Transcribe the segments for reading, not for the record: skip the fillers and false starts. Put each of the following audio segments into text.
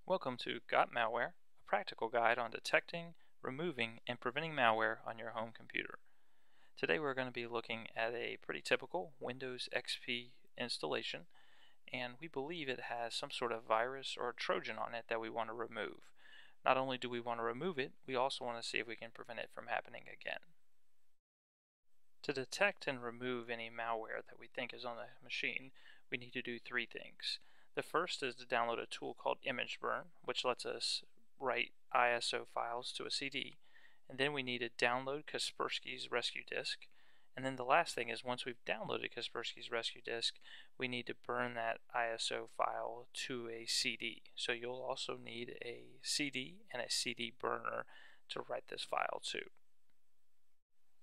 Welcome to Got Malware, a practical guide on detecting, removing, and preventing malware on your home computer. Today we're going to be looking at a pretty typical Windows XP installation, and we believe it has some sort of virus or Trojan on it that we want to remove. Not only do we want to remove it, we also want to see if we can prevent it from happening again. To detect and remove any malware that we think is on the machine, we need to do three things. The first is to download a tool called ImageBurn, which lets us write ISO files to a CD. And then we need to download Kaspersky's Rescue Disk. And then the last thing is once we've downloaded Kaspersky's Rescue Disk, we need to burn that ISO file to a CD. So you'll also need a CD and a CD burner to write this file to.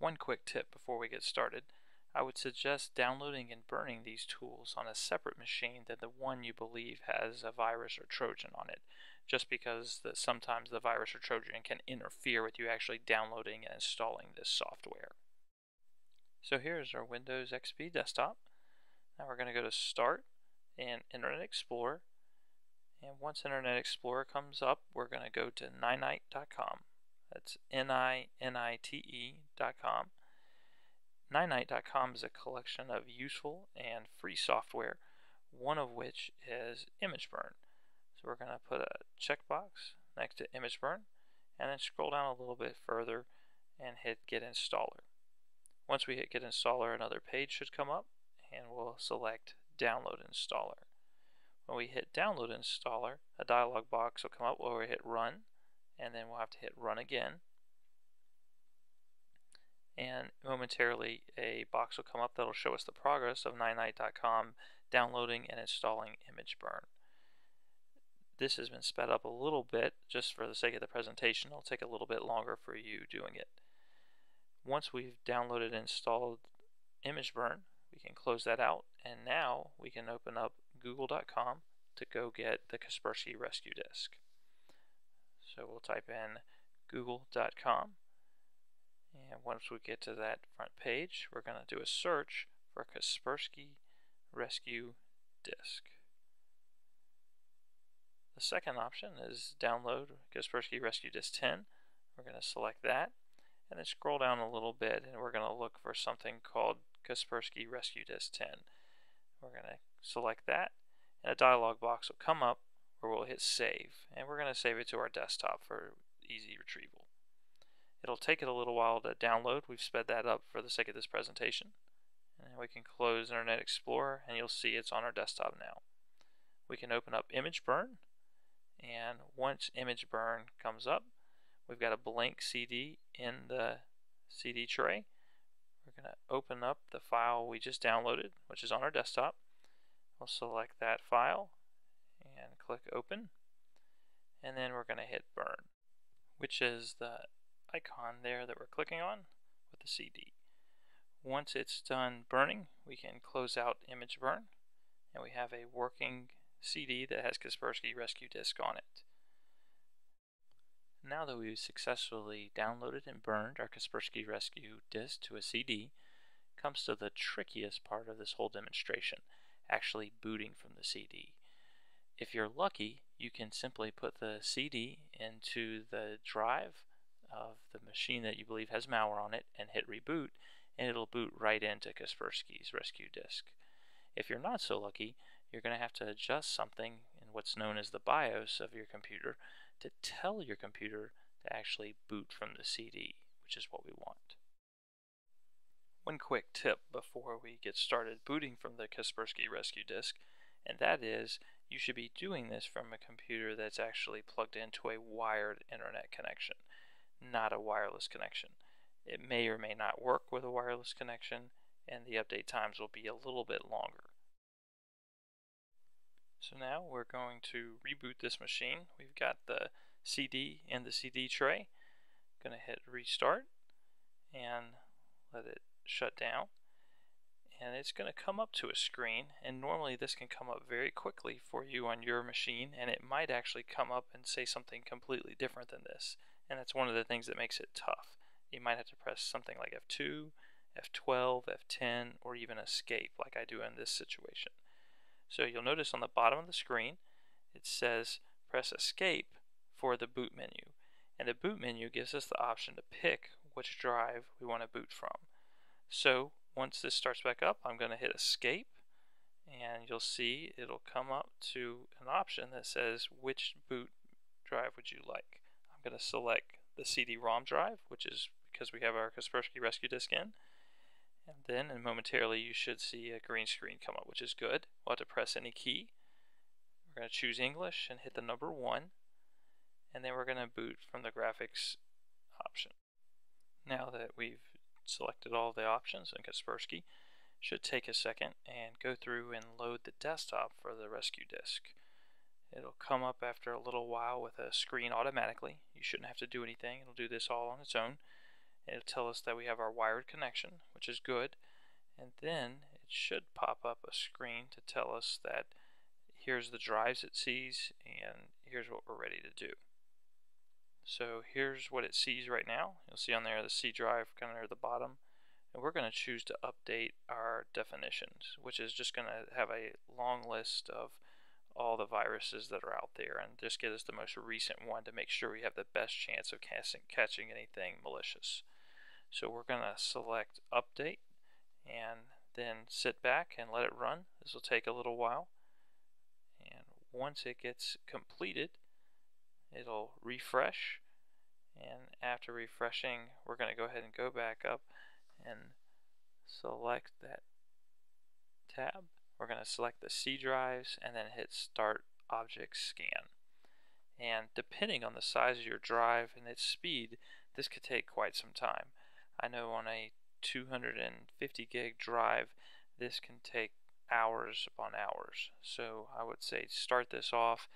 One quick tip before we get started. I would suggest downloading and burning these tools on a separate machine than the one you believe has a virus or Trojan on it, just because sometimes the virus or Trojan can interfere with you actually downloading and installing this software. So here's our Windows XP desktop. Now we're going to go to Start and Internet Explorer, and once Internet Explorer comes up, we're going to go to ninite.com. That's ninite.com. Ninite.com is a collection of useful and free software, one of which is ImageBurn. So we're going to put a checkbox next to ImageBurn and then scroll down a little bit further and hit Get Installer. Once we hit Get Installer, another page should come up and we'll select Download Installer. When we hit Download Installer, a dialog box will come up where we hit Run, and then we'll have to hit Run again. And momentarily a box will come up that will show us the progress of ninite.com downloading and installing ImageBurn. This has been sped up a little bit just for the sake of the presentation. It'll take a little bit longer for you doing it. Once we've downloaded and installed ImageBurn, we can close that out, and now we can open up google.com to go get the Kaspersky Rescue Disk. So we'll type in google.com. And once we get to that front page, we're going to do a search for Kaspersky Rescue Disk. The second option is download Kaspersky Rescue Disk 10. We're going to select that and then scroll down a little bit, and we're going to look for something called Kaspersky Rescue Disk 10. We're going to select that, and a dialog box will come up where we'll hit Save, and we're going to save it to our desktop for easy retrieval. It'll take it a little while to download. We've sped that up for the sake of this presentation. And we can close Internet Explorer and you'll see it's on our desktop now. We can open up ImageBurn, and once ImageBurn comes up, we've got a blank CD in the CD tray. We're going to open up the file we just downloaded, which is on our desktop. We'll select that file and click Open, and then we're going to hit Burn, which is the icon there that we're clicking on with the CD. Once it's done burning, we can close out ImageBurn, and we have a working CD that has Kaspersky Rescue Disk on it. Now that we've successfully downloaded and burned our Kaspersky Rescue Disk to a CD, comes to the trickiest part of this whole demonstration, actually booting from the CD. If you're lucky, you can simply put the CD into the drive of the machine that you believe has malware on it and hit reboot, and it'll boot right into Kaspersky's Rescue Disk. If you're not so lucky, you're going to have to adjust something in what's known as the BIOS of your computer to tell your computer to actually boot from the CD, which is what we want. One quick tip before we get started booting from the Kaspersky Rescue Disk, and that is you should be doing this from a computer that's actually plugged into a wired internet connection, not a wireless connection. It may or may not work with a wireless connection, and the update times will be a little bit longer. So now we're going to reboot this machine. We've got the CD in the CD tray. Going to hit restart and let it shut down. And it's going to come up to a screen, and normally this can come up very quickly for you on your machine, and it might actually come up and say something completely different than this. And that's one of the things that makes it tough. You might have to press something like F2, F12, F10, or even escape like I do in this situation. So you'll notice on the bottom of the screen it says press escape for the boot menu. And the boot menu gives us the option to pick which drive we want to boot from. So once this starts back up, I'm going to hit escape, and you'll see it'll come up to an option that says which boot drive would you like. I'm going to select the CD-ROM drive, which is because we have our Kaspersky Rescue Disk in. And then momentarily you should see a green screen come up, which is good. We'll have to press any key. We're going to choose English and hit the number 1, and then we're going to boot from the graphics option. Now that we've selected all the options in Kaspersky, should take a second and go through and load the desktop for the rescue disk. It'll come up after a little while with a screen automatically. You shouldn't have to do anything. It'll do this all on its own. It'll tell us that we have our wired connection, which is good, and then it should pop up a screen to tell us that here's the drives it sees and here's what we're ready to do. So here's what it sees right now. You'll see on there the C drive kind of near the bottom, and we're going to choose to update our definitions, which is just going to have a long list of all the viruses that are out there and just get us the most recent one to make sure we have the best chance of catching anything malicious. So we're going to select update and then sit back and let it run. This will take a little while, and once it gets completed it'll refresh, and after refreshing we're going to go ahead and go back up and select that tab. We're going to select the C drives and then hit start object scan. And depending on the size of your drive and its speed, this could take quite some time. I know on a 250 gig drive this can take hours upon hours. So I would say start this off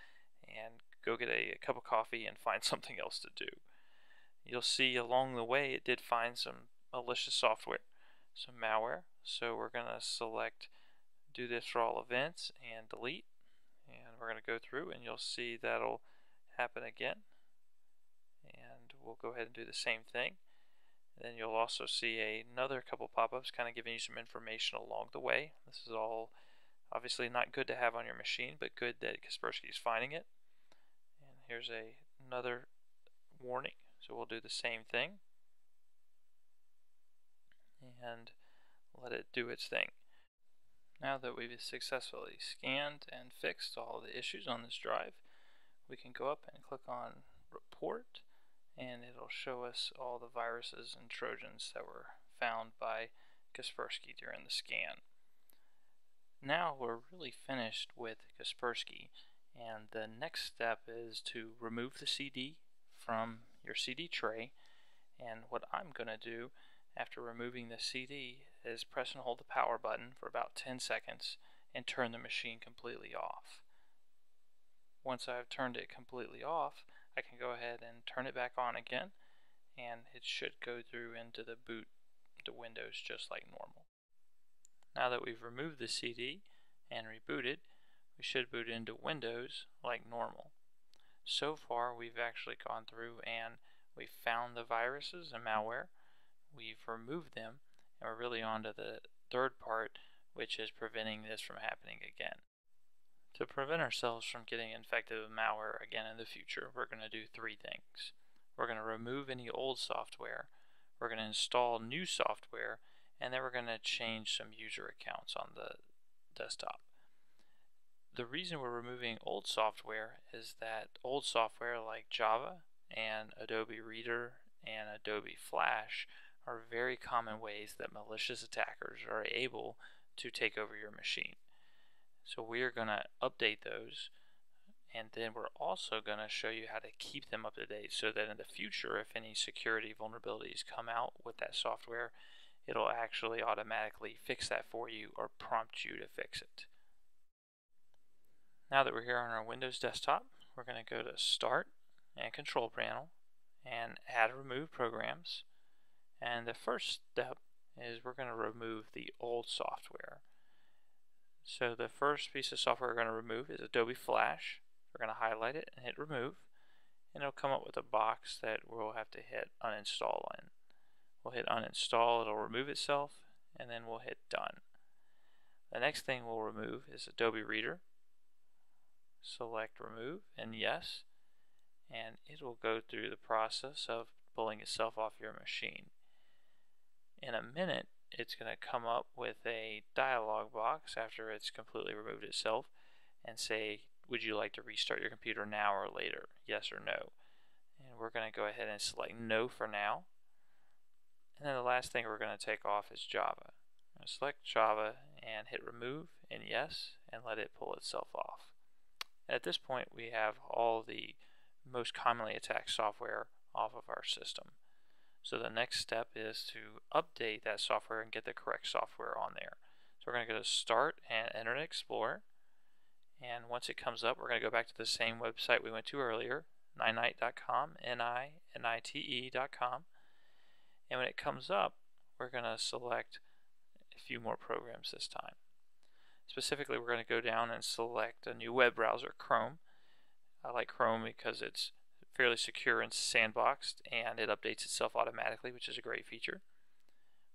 and go get a cup of coffee and find something else to do. You'll see along the way it did find some malicious software, some malware. So we're going to select do this for all events and delete, and we're going to go through and you'll see that'll happen again, and we'll go ahead and do the same thing. Then you'll also see another couple pop-ups kind of giving you some information along the way. This is all obviously not good to have on your machine, but good that Kaspersky is finding it. And here's another warning, so we'll do the same thing and let it do its thing. Now that we've successfully scanned and fixed all the issues on this drive, we can go up and click on report, and it'll show us all the viruses and trojans that were found by Kaspersky during the scan. Now we're really finished with Kaspersky, and the next step is to remove the CD from your CD tray. And what I'm going to do after removing the CD is press and hold the power button for about 10 seconds and turn the machine completely off. Once I've turned it completely off, I can go ahead and turn it back on again, and it should go through into the boot to Windows just like normal. Now that we've removed the CD and rebooted, we should boot into Windows like normal. So far we've actually gone through and we've found the viruses and malware, we've removed them, and we're really on to the third part, which is preventing this from happening again. To prevent ourselves from getting infected with malware again in the future, we're going to do three things. We're going to remove any old software, we're going to install new software, and then we're going to change some user accounts on the desktop. The reason we're removing old software is that old software like Java and Adobe Reader and Adobe Flash are very common ways that malicious attackers are able to take over your machine. So we are going to update those, and then we're also going to show you how to keep them up to date so that in the future, if any security vulnerabilities come out with that software, it'll actually automatically fix that for you or prompt you to fix it. Now that we're here on our Windows desktop, we're going to go to Start and Control Panel and Add Remove Programs. And the first step is we're going to remove the old software. So the first piece of software we're going to remove is Adobe Flash. We're going to highlight it and hit Remove, and it'll come up with a box that we'll have to hit Uninstall in. We'll hit Uninstall, it'll remove itself, and then we'll hit Done. The next thing we'll remove is Adobe Reader. select remove and yes, and it will go through the process of pulling itself off your machine. In a minute, it's going to come up with a dialog box after it's completely removed itself and say, would you like to restart your computer now or later, yes or no? And we're going to go ahead and select no for now. And then the last thing we're going to take off is Java. I'm going to select Java and hit remove and yes, and let it pull itself off. And at this point, we have all the most commonly attacked software off of our system. So the next step is to update that software and get the correct software on there. So we're going to go to Start and Internet Explorer. And once it comes up, we're going to go back to the same website we went to earlier, ninite.com, ninite.com. And when it comes up, we're going to select a few more programs this time. Specifically, we're going to go down and select a new web browser, Chrome. I like Chrome because it's fairly secure and sandboxed, and it updates itself automatically, which is a great feature.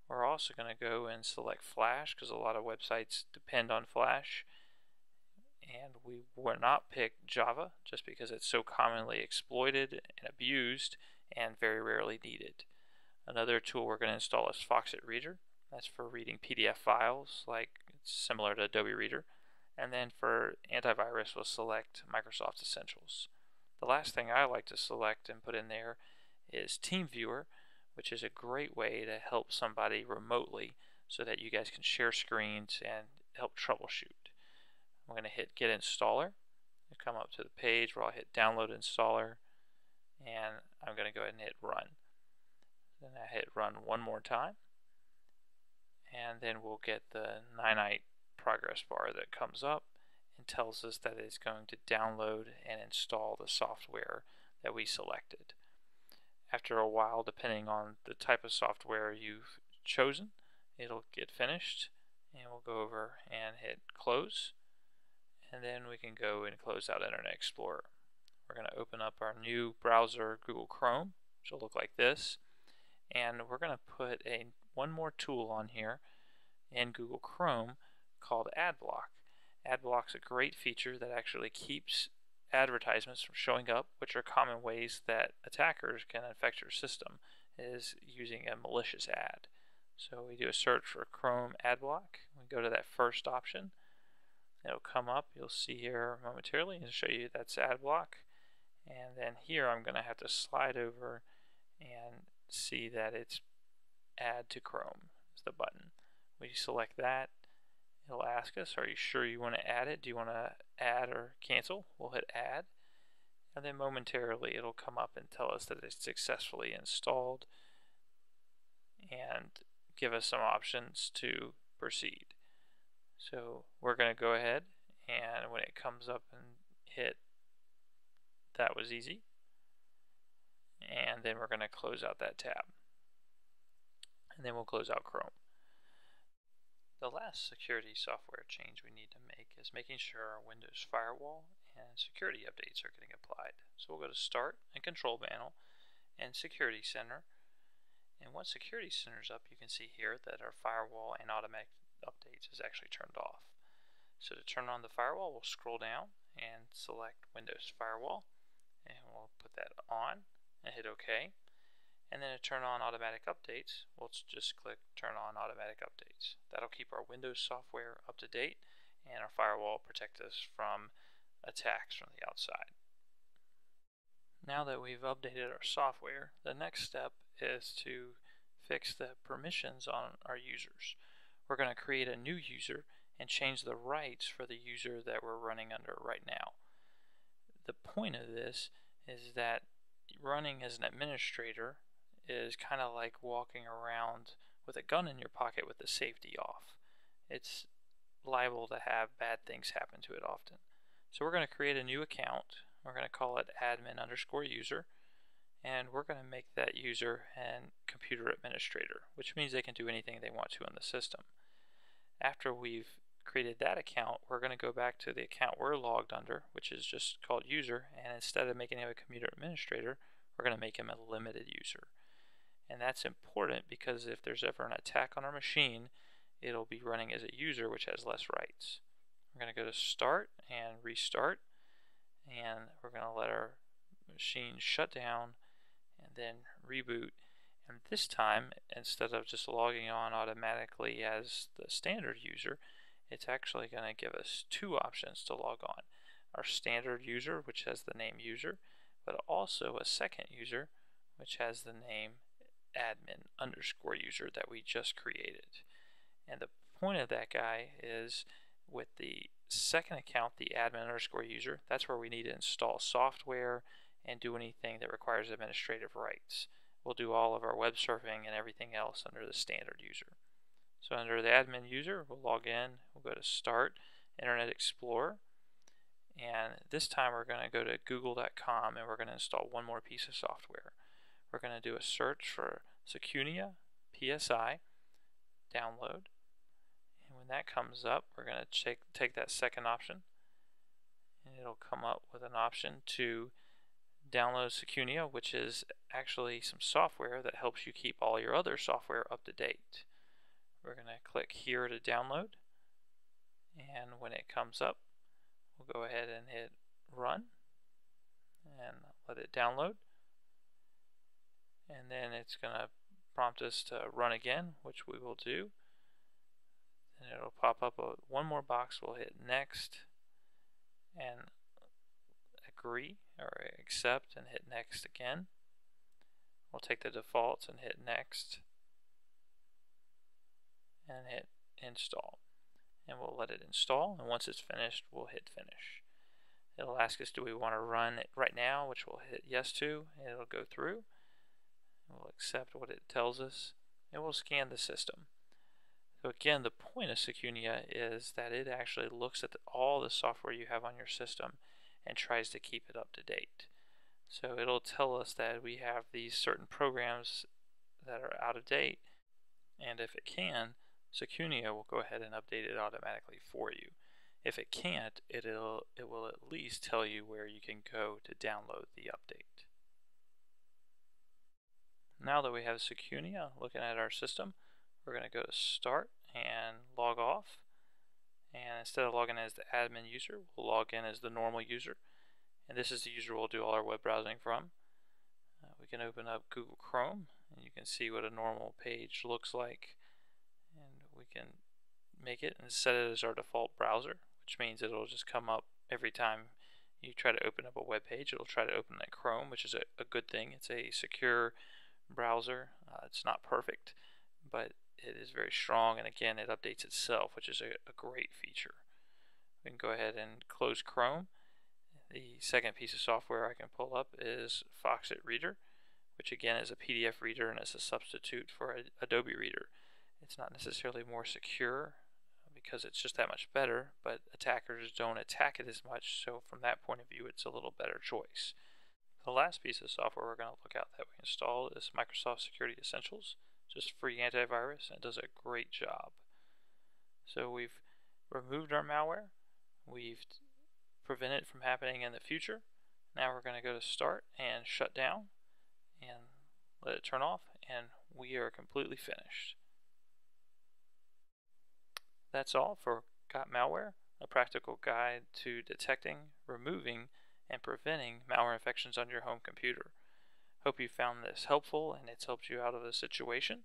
We're also going to go and select Flash because a lot of websites depend on Flash. And we will not pick Java just because it's so commonly exploited and abused and very rarely needed. Another tool we're going to install is Foxit Reader. That's for reading PDF files, like it's similar to Adobe Reader. And then for antivirus, we'll select Microsoft Essentials. The last thing I like to select and put in there is TeamViewer, which is a great way to help somebody remotely so that you guys can share screens and help troubleshoot. I'm going to hit Get Installer. I'll come up to the page where I'll hit Download Installer, and I'm going to go ahead and hit Run. Then I hit Run one more time, and then we'll get the Ninite progress bar that comes up and tells us that it's going to download and install the software that we selected. After a while, depending on the type of software you've chosen, it'll get finished, and we'll go over and hit Close, and then we can go and close out Internet Explorer. We're going to open up our new browser, Google Chrome, which will look like this, and we're going to put one more tool on here in Google Chrome called AdBlock. AdBlock's a great feature that actually keeps advertisements from showing up, which are common ways that attackers can infect your system, is using a malicious ad. So we do a search for Chrome AdBlock. We go to that first option. It'll come up. You'll see here momentarily and show you that's AdBlock. And then here I'm going to have to slide over and see that it's Add to Chrome is the button. We select that. It'll ask us, are you sure you want to add it? Do you want to add or cancel? We'll hit add, and then momentarily it'll come up and tell us that it's successfully installed and give us some options to proceed. So we're going to go ahead, and when it comes up and hit that was easy, and then we're going to close out that tab, and then we'll close out Chrome. The last security software change we need to make is making sure our Windows firewall and security updates are getting applied. So we'll go to Start and Control Panel and Security Center. And once Security Center is up, you can see here that our firewall and automatic updates is actually turned off. So to turn on the firewall, we'll scroll down and select Windows Firewall, and we'll put that on and hit OK. And then to turn on automatic updates, we'll just click Turn on Automatic Updates. That'll keep our Windows software up to date, and our firewall protect us from attacks from the outside. Now that we've updated our software, the next step is to fix the permissions on our users. We're going to create a new user and change the rights for the user that we're running under right now. The point of this is that running as an administrator is kind of like walking around with a gun in your pocket with the safety off. It's liable to have bad things happen to it often. So we're going to create a new account. We're going to call it admin_user, and we're going to make that user an computer administrator, which means they can do anything they want to in the system. After we've created that account, we're going to go back to the account we're logged under, which is just called user, and instead of making him a computer administrator, we're going to make him a limited user. And that's important because if there's ever an attack on our machine, it'll be running as a user, which has less rights. We're going to go to Start and Restart, and we're going to let our machine shut down and then reboot. And this time, instead of just logging on automatically as the standard user, it's actually going to give us two options to log on. Our standard user, which has the name user, but also a second user, which has the name admin_user that we just created. And the point of that guy is with the second account, the admin_user, that's where we need to install software and do anything that requires administrative rights. We'll do all of our web surfing and everything else under the standard user. So under the admin user, we'll log in, we'll go to Start, Internet Explorer, and this time we're going to go to google.com and we're going to install one more piece of software. We're going to do a search for Secunia PSI, download, and when that comes up, we're going to take that second option, and it'll come up with an option to download Secunia, which is actually some software that helps you keep all your other software up to date. We're going to click here to download, and when it comes up, we'll go ahead and hit run and let it download, and then it's going to prompt us to run again, which we will do. And it'll pop up one more box. We'll hit next and agree or accept and hit next again. We'll take the defaults and hit next and hit install, and we'll let it install, and once it's finished we'll hit finish. It'll ask us, do we want to run it right now, which we'll hit yes to, and it'll go through. We'll accept what it tells us, and we'll scan the system. So again, the point of Secunia is that it actually looks at all the software you have on your system and tries to keep it up to date. So it'll tell us that we have these certain programs that are out of date, and if it can, Secunia will go ahead and update it automatically for you. If it can't, it will at least tell you where you can go to download the update. Now that we have Secunia looking at our system, we're going to go to Start and log off. And instead of logging in as the admin user, we'll log in as the normal user. And this is the user we'll do all our web browsing from. We can open up Google Chrome, and you can see what a normal page looks like. And we can make it and set it as our default browser, which means it'll just come up every time you try to open up a web page. It'll try to open that Chrome, which is a good thing. It's a secure browser. It's not perfect, but it is very strong, and again, it updates itself, which is a great feature. We can go ahead and close Chrome. The second piece of software I can pull up is Foxit Reader, which again is a PDF reader and is a substitute for Adobe Reader. It's not necessarily more secure because it's just that much better, but attackers don't attack it as much, so from that point of view it's a little better choice. The last piece of software we're going to look at that we installed is Microsoft Security Essentials. Just free antivirus, and it does a great job. So we've removed our malware, we've prevented it from happening in the future. Now we're going to go to Start and shut down and let it turn off, and we are completely finished. That's all for Got Malware, a practical guide to detecting, removing, and preventing malware infections on your home computer. Hope you found this helpful and it's helped you out of the situation.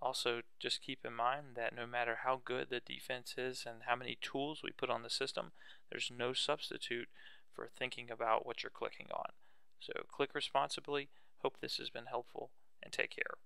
Also, just keep in mind that no matter how good the defense is and how many tools we put on the system, there's no substitute for thinking about what you're clicking on. So click responsibly. Hope this has been helpful, and take care.